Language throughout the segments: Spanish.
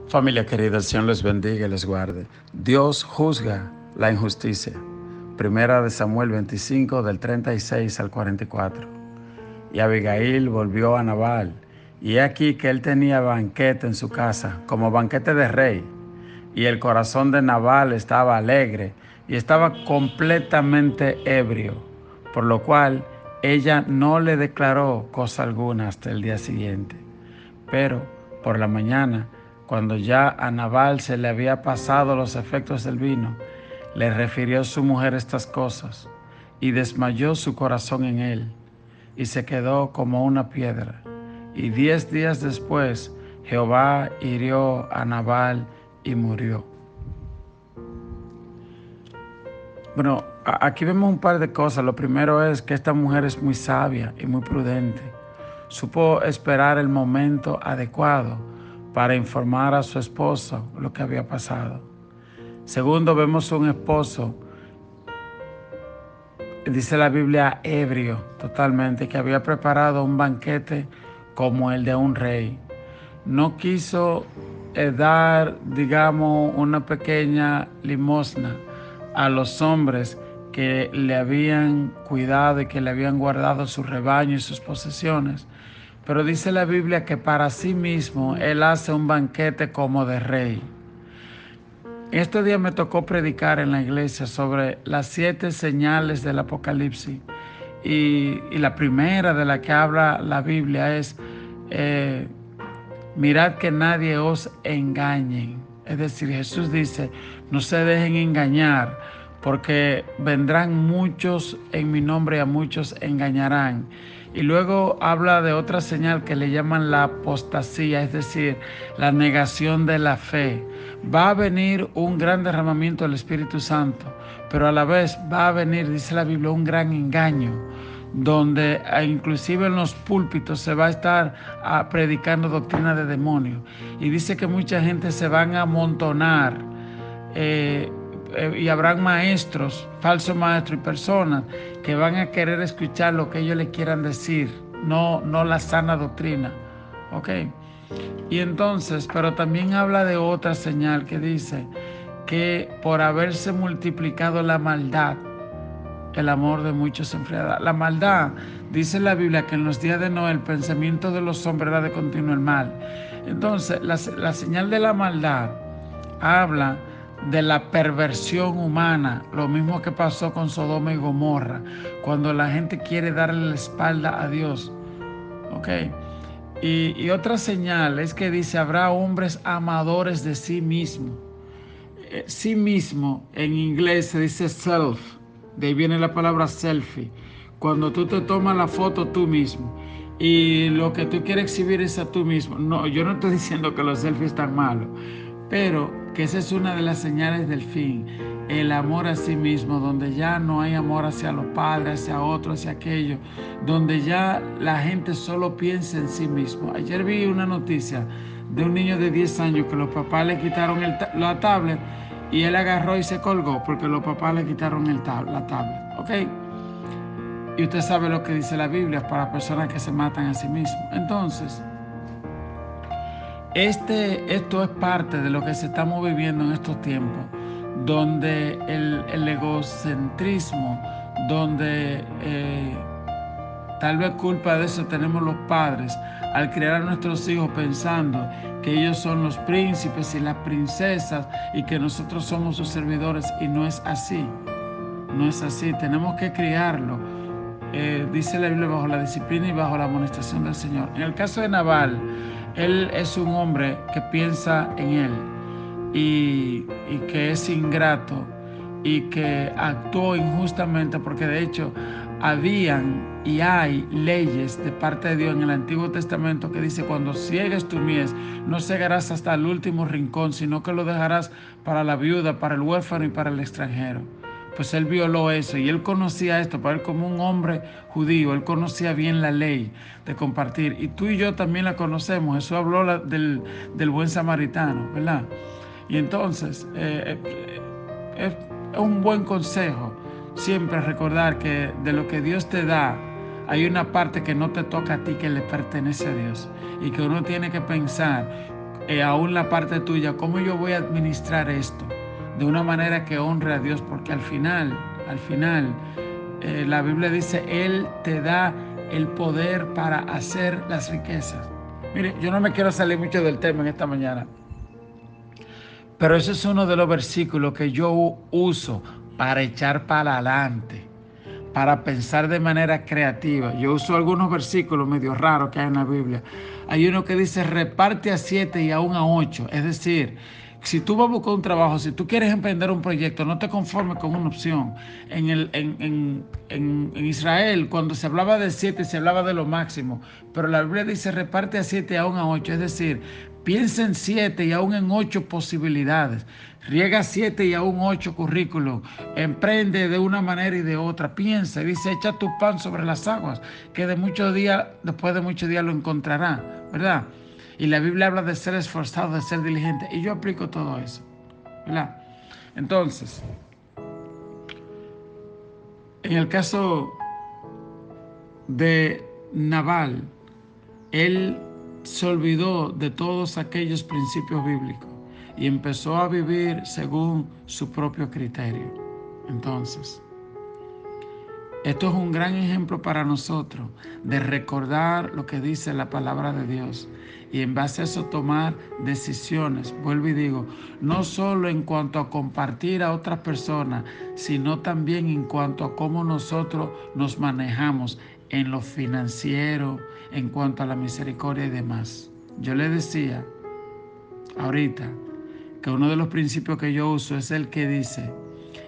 Familia querida, el Señor les bendiga y les guarde. Dios juzga la injusticia. Primera de Samuel 25, del 36 al 44. Y Abigail volvió a Nabal, y he aquí que él tenía banquete en su casa, como banquete de rey. Y el corazón de Nabal estaba alegre, y estaba completamente ebrio, por lo cual ella no le declaró cosa alguna hasta el día siguiente. Pero por la mañana, cuando ya a Nabal se le había pasado los efectos del vino, le refirió su mujer estas cosas, y desmayó su corazón en él, y se quedó como una piedra. Y 10 días después, Jehová hirió a Nabal y murió. Bueno, aquí vemos un par de cosas. Lo primero es que esta mujer es muy sabia y muy prudente. Supo esperar el momento adecuado para informar a su esposo lo que había pasado. Segundo, vemos un esposo, dice la Biblia, ebrio totalmente, que había preparado un banquete como el de un rey. No quiso dar, digamos, una pequeña limosna a los hombres que le habían cuidado y que le habían guardado su rebaño y sus posesiones. Pero dice la Biblia que para sí mismo él hace un banquete como de rey. Estos días me tocó predicar en la iglesia sobre las 7 señales del Apocalipsis. Y la primera de la que habla la Biblia es, mirad que nadie os engañe. Es decir, Jesús dice, no se dejen engañar, porque vendrán muchos en mi nombre y a muchos engañarán. Y luego habla de otra señal que le llaman la apostasía, es decir, la negación de la fe. Va a venir un gran derramamiento del Espíritu Santo, pero a la vez va a venir, dice la Biblia, un gran engaño, donde inclusive en los púlpitos se va a estar predicando doctrina de demonios. Y dice que mucha gente se van a amontonar y habrán maestros, falsos maestros y personas que van a querer escuchar lo que ellos le quieran decir, no la sana doctrina. ¿Ok? Y entonces, pero también habla de otra señal que dice que por haberse multiplicado la maldad, el amor de muchos se enfriará. La maldad, dice la Biblia que en los días de Noé el pensamiento de los hombres era de continuo el mal. Entonces, la señal de la maldad habla de la perversión humana, lo mismo que pasó con Sodoma y Gomorra, cuando la gente quiere darle la espalda a Dios. ¿Ok? Y otra señal es que dice, habrá hombres amadores de sí mismo. Sí mismo en inglés se dice self, de ahí viene la palabra selfie. Cuando tú te tomas la foto tú mismo y lo que tú quieres exhibir es a tú mismo. No, yo no estoy diciendo que los selfies están malos, pero que esa es una de las señales del fin, el amor a sí mismo, donde ya no hay amor hacia los padres, hacia otros, hacia aquellos, donde ya la gente solo piensa en sí mismo. Ayer vi una noticia de un niño de 10 años que los papás le quitaron la tablet y él agarró y se colgó porque los papás le quitaron la tablet. ¿Ok? Y usted sabe lo que dice la Biblia para personas que se matan a sí mismos. Entonces, esto es parte de lo que se estamos viviendo en estos tiempos, donde el egocentrismo, donde tal vez culpa de eso tenemos los padres al criar a nuestros hijos pensando que ellos son los príncipes y las princesas y que nosotros somos sus servidores, y no es así. No es así, tenemos que criarlo. Dice la Biblia, bajo la disciplina y bajo la amonestación del Señor. En el caso de Nabal, él es un hombre que piensa en él y que es ingrato y que actuó injustamente, porque de hecho habían y hay leyes de parte de Dios en el Antiguo Testamento que dice, cuando ciegues tu mies, no cegarás hasta el último rincón, sino que lo dejarás para la viuda, para el huérfano y para el extranjero. Pues él violó eso y él conocía esto, para él como un hombre judío, él conocía bien la ley de compartir, y tú y yo también la conocemos. Jesús habló del buen samaritano, ¿verdad? Y entonces es un buen consejo siempre recordar que de lo que Dios te da, hay una parte que no te toca a ti, que le pertenece a Dios, y que uno tiene que pensar aún la parte tuya, cómo yo voy a administrar esto de una manera que honre a Dios, porque al final, la Biblia dice, Él te da el poder para hacer las riquezas. Mire, yo no me quiero salir mucho del tema en esta mañana, pero ese es uno de los versículos que yo uso para echar para adelante, para pensar de manera creativa. Yo uso algunos versículos medio raros que hay en la Biblia. Hay uno que dice, reparte a 7 y aún a 8. Es decir, si tú vas a buscar un trabajo, si tú quieres emprender un proyecto, no te conformes con una opción. En Israel, cuando se hablaba de 7, se hablaba de lo máximo. Pero la Biblia dice, reparte a 7 y aún a 8. Es decir, piensa en 7 y aún en 8 posibilidades. Riega 7 y aún 8 currículos. Emprende de una manera y de otra. Piensa y dice, echa tu pan sobre las aguas, que después de muchos días lo encontrará, ¿verdad? Y la Biblia habla de ser esforzado, de ser diligente. Y yo aplico todo eso, ¿verdad? Entonces, en el caso de Nabal, él se olvidó de todos aquellos principios bíblicos y empezó a vivir según su propio criterio. Entonces, esto es un gran ejemplo para nosotros de recordar lo que dice la palabra de Dios y en base a eso tomar decisiones. Vuelvo y digo, no solo en cuanto a compartir a otras personas, sino también en cuanto a cómo nosotros nos manejamos en lo financiero, en cuanto a la misericordia y demás. Yo le decía ahorita que uno de los principios que yo uso es el que dice,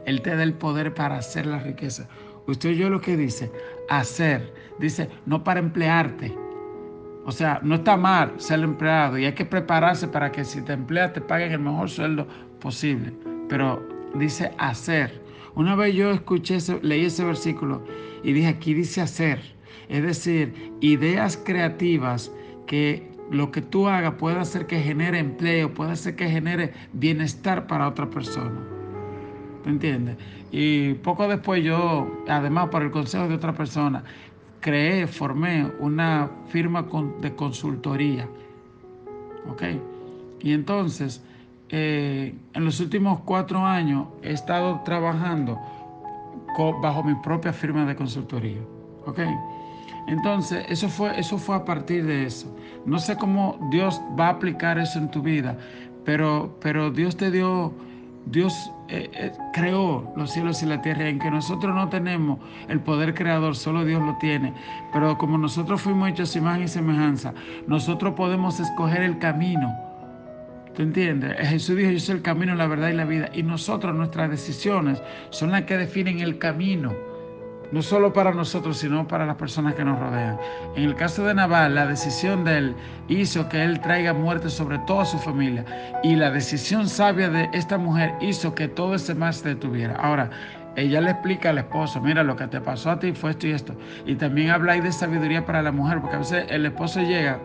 Él te da el poder para hacer la riqueza. Usted oyó lo que dice, hacer. Dice, no para emplearte. O sea, no está mal ser empleado y hay que prepararse para que si te empleas te paguen el mejor sueldo posible. Pero dice hacer. Una vez yo leí ese versículo y dije, aquí dice hacer. Es decir, ideas creativas que lo que tú hagas puede hacer que genere empleo, puede hacer que genere bienestar para otra persona. ¿Te entiendes? Y poco después yo, además por el consejo de otra persona, formé una firma de consultoría. ¿Ok? Y entonces, en los últimos 4 años he estado trabajando bajo mi propia firma de consultoría. ¿Ok? Entonces, eso fue a partir de eso. No sé cómo Dios va a aplicar eso en tu vida, pero Dios creó los cielos y la tierra, en que nosotros no tenemos el poder creador, solo Dios lo tiene. Pero como nosotros fuimos hechos imagen y semejanza, nosotros podemos escoger el camino. ¿Tú entiendes? Jesús dijo, yo soy el camino, la verdad y la vida. Y nosotros, nuestras decisiones son las que definen el camino. No solo para nosotros, sino para las personas que nos rodean. En el caso de Nabal, la decisión de él hizo que él traiga muerte sobre toda su familia. Y la decisión sabia de esta mujer hizo que todo ese mal se detuviera. Ahora, ella le explica al esposo, mira, lo que te pasó a ti fue esto y esto. Y también habla ahí de sabiduría para la mujer, porque a veces el esposo llega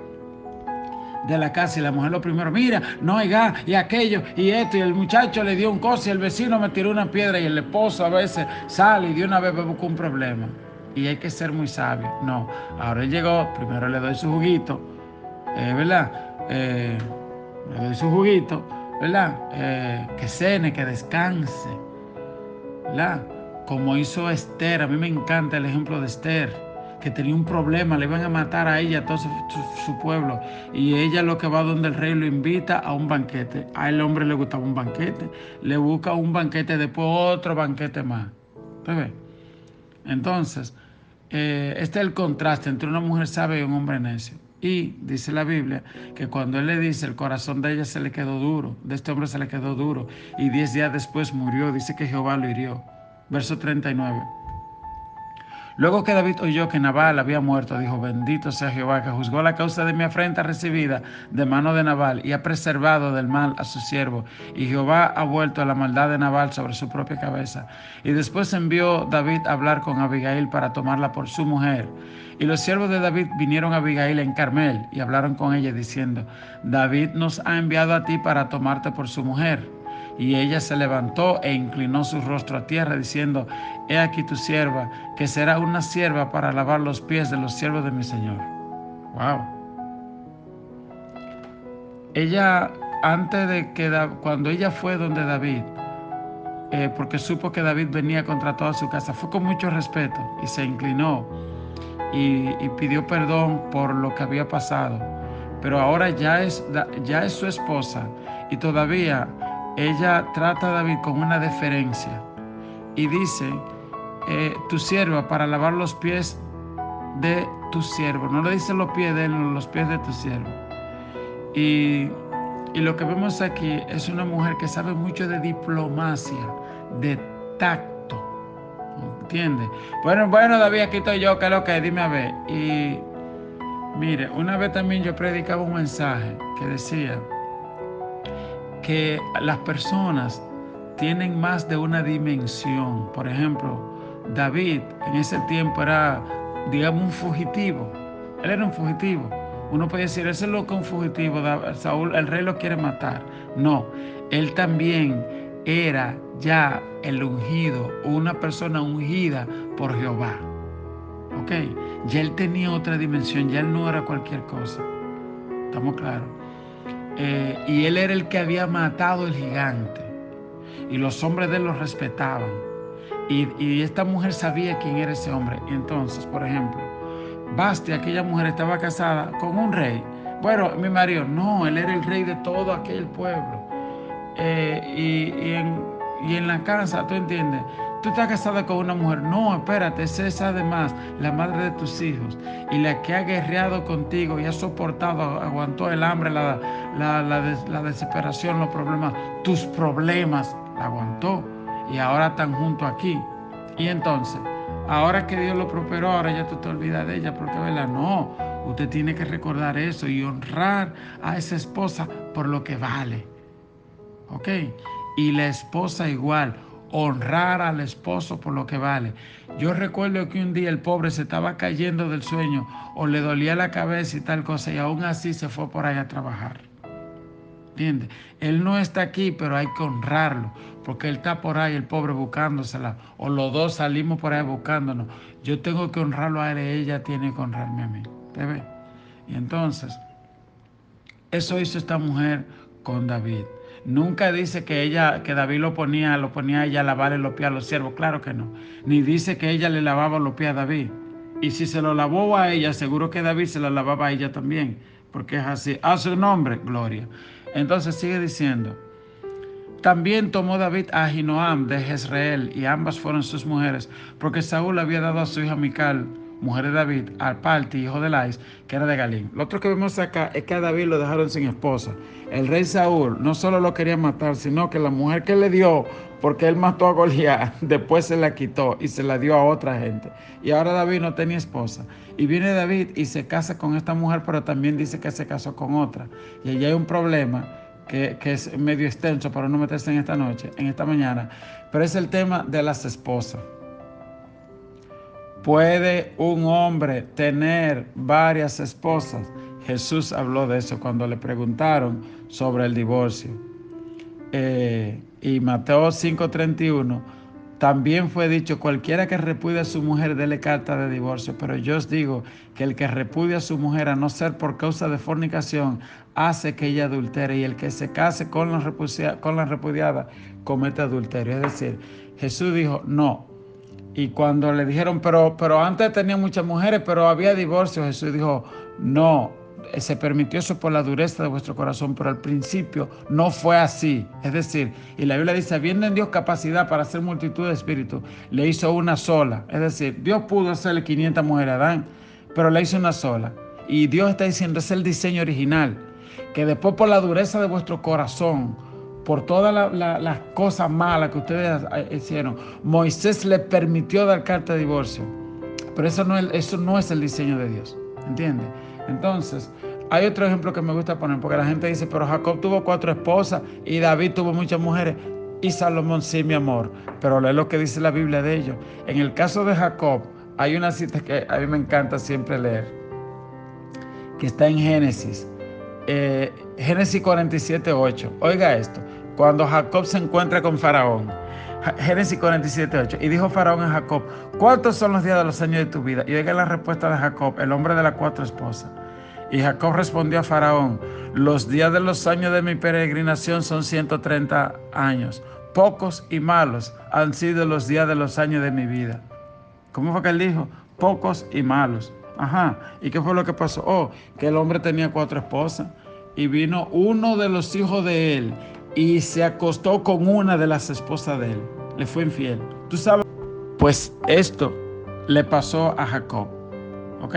de la casa y la mujer lo primero, mira, no hay gas y aquello y esto, y el muchacho le dio un coso y el vecino me tiró una piedra, y el esposo a veces sale y de una vez busca un problema. Y hay que ser muy sabio. No, ahora él llegó, primero le doy su juguito, ¿verdad? Le doy su juguito, ¿verdad? Que cene, que descanse, ¿verdad? Como hizo Esther. A mí me encanta el ejemplo de Esther, que tenía un problema, le iban a matar a ella, a todo su pueblo. Y ella, lo que va donde el rey, lo invita a un banquete. A el hombre le gustaba un banquete, le busca un banquete, después otro banquete más. ¿Te ves? Entonces, este es el contraste entre una mujer sabia y un hombre necio. Y dice la Biblia que cuando él le dice, el corazón de ella se le quedó duro, de este hombre se le quedó duro, y 10 días después murió. Dice que Jehová lo hirió. Verso 39. Luego que David oyó que Nabal había muerto, dijo, bendito sea Jehová, que juzgó la causa de mi afrenta recibida de mano de Nabal y ha preservado del mal a su siervo. Y Jehová ha vuelto la maldad de Nabal sobre su propia cabeza. Y después envió David a hablar con Abigail para tomarla por su mujer. Y los siervos de David vinieron a Abigail en Carmel y hablaron con ella diciendo, David nos ha enviado a ti para tomarte por su mujer. Y ella se levantó e inclinó su rostro a tierra, diciendo, he aquí tu sierva, que será una sierva para lavar los pies de los siervos de mi señor. Wow. ella, antes de que, cuando ella fue donde David, porque supo que David venía contra toda su casa, fue con mucho respeto y se inclinó y pidió perdón por lo que había pasado. Pero ahora ya es su esposa y todavía ella trata a David con una deferencia y dice, tu sierva, para lavar los pies de tu siervo. No le dice los pies de él, los pies de tu siervo. Y lo que vemos aquí es una mujer que sabe mucho de diplomacia, de tacto, ¿entiendes? Bueno, David, aquí estoy yo, ¿qué es lo que? Dime a ver. Y mire, una vez también yo predicaba un mensaje que decía que las personas tienen más de una dimensión. Por ejemplo, David en ese tiempo era, digamos, un fugitivo. Él era un fugitivo. Uno puede decir, ese es lo que un fugitivo, Saúl, el rey lo quiere matar. No, él también era ya el ungido, una persona ungida por Jehová. ¿Ok? Ya él tenía otra dimensión, ya él no era cualquier cosa. ¿Estamos claros? Y él era el que había matado el gigante. Y los hombres de él lo respetaban. Y esta mujer sabía quién era ese hombre. Y entonces, por ejemplo, Basti, aquella mujer estaba casada con un rey. Bueno, mi marido, no, él era el rey de todo aquel pueblo. Y en la casa, ¿tú entiendes? Tú estás casada con una mujer. No, espérate, es además la madre de tus hijos y la que ha guerreado contigo y ha soportado, aguantó el hambre, la desesperación, los problemas, tus problemas, la aguantó y ahora están junto aquí. Y entonces, ahora que Dios lo prosperó, ahora ya tú te olvidas de ella, porque ¿verdad? No, usted tiene que recordar eso y honrar a esa esposa por lo que vale. ¿Ok? Y la esposa igual, honrar al esposo por lo que vale. Yo recuerdo que un día el pobre se estaba cayendo del sueño o le dolía la cabeza y tal cosa y aún así se fue por ahí a trabajar. ¿Entiendes? Él no está aquí, pero hay que honrarlo, porque él está por ahí, el pobre, buscándosela, o los dos salimos por ahí buscándonos. Yo tengo que honrarlo a él, ella tiene que honrarme a mí. ¿Te ves? Y entonces, eso hizo esta mujer con David. Nunca dice que David lo ponía a ella a lavarle los pies a los siervos, claro que no. Ni dice que ella le lavaba los pies a David. Y si se lo lavó a ella, seguro que David se lo lavaba a ella también, porque es así. A su nombre, gloria. Entonces sigue diciendo, también tomó David a Ahinoam de Jezreel, y ambas fueron sus mujeres, porque Saúl había dado a su hija Mical, mujer de David, al Palti, hijo de Lais, que era de Galín. Lo otro que vemos acá es que a David lo dejaron sin esposa. El rey Saúl no solo lo quería matar, sino que la mujer que le dio, porque él mató a Goliat, después se la quitó y se la dio a otra gente. Y ahora David no tenía esposa. Y viene David y se casa con esta mujer, pero también dice que se casó con otra. Y allí hay un problema que es medio extenso para no meterse en esta mañana, pero es el tema de las esposas. ¿Puede un hombre tener varias esposas? Jesús habló de eso cuando le preguntaron sobre el divorcio. Y Mateo 5:31 también fue dicho, cualquiera que repudie a su mujer, dele carta de divorcio. Pero yo os digo que el que repudia a su mujer, a no ser por causa de fornicación, hace que ella adultere, y el que se case con la repudiada comete adulterio. Es decir, Jesús dijo, no. Y cuando le dijeron, pero antes tenía muchas mujeres, pero había divorcio, Jesús dijo, no, se permitió eso por la dureza de vuestro corazón, pero al principio no fue así. Es decir, y la Biblia dice, habiendo en Dios capacidad para hacer multitud de espíritus, le hizo una sola. Es decir, Dios pudo hacerle 500 mujeres a Adán, pero le hizo una sola. Y Dios está diciendo, es el diseño original, que después por la dureza de vuestro corazón, por todas las cosas malas que ustedes hicieron, Moisés le permitió dar carta de divorcio. Pero eso no es el diseño de Dios. ¿Entiendes? Entonces, hay otro ejemplo que me gusta poner, porque la gente dice, pero Jacob tuvo 4 esposas y David tuvo muchas mujeres. Y Salomón sí, mi amor. Pero lee lo que dice la Biblia de ellos. En el caso de Jacob, hay una cita que a mí me encanta siempre leer, que está en Génesis. Génesis 47:8. Oiga esto. Cuando Jacob se encuentra con Faraón. Génesis 47:8. Y dijo Faraón a Jacob, ¿cuántos son los días de los años de tu vida? Y oiga la respuesta de Jacob, el hombre de las 4 esposas. Y Jacob respondió a Faraón, Los días de los años de mi peregrinación son 130 años. Pocos y malos han sido los días de los años de mi vida. ¿Cómo fue que él dijo? Pocos y malos. Ajá. ¿Y qué fue lo que pasó? Oh, que el hombre tenía 4 esposas y vino uno de los hijos de él y se acostó con una de las esposas de él. Le fue infiel. ¿Tú sabes? Pues esto le pasó a Jacob. ¿Ok?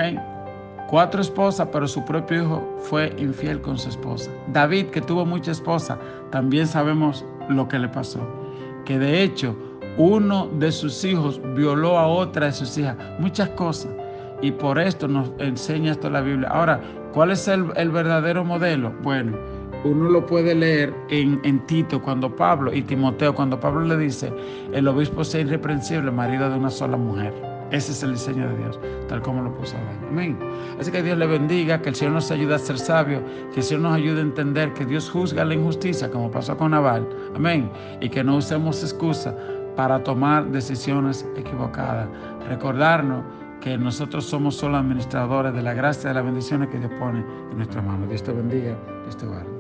4 esposas, pero su propio hijo fue infiel con su esposa. David, que tuvo muchas esposas, también sabemos lo que le pasó. Que de hecho, uno de sus hijos violó a otra de sus hijas. Muchas cosas. Y por esto nos enseña esto la Biblia. Ahora, ¿cuál es el verdadero modelo? Bueno, uno lo puede leer en Tito, cuando Pablo, y Timoteo, cuando Pablo le dice, el obispo sea irreprensible, marido de una sola mujer. Ese es el diseño de Dios, tal como lo puso Adán. Amén. Así que Dios le bendiga, que el Señor nos ayude a ser sabios, que el Señor nos ayude a entender que Dios juzga la injusticia, como pasó con Nabal. Amén. Y que no usemos excusa para tomar decisiones equivocadas. Recordarnos que nosotros somos solo administradores de la gracia y de las bendiciones que Dios pone en nuestra mano. Dios te bendiga, Dios te guarde.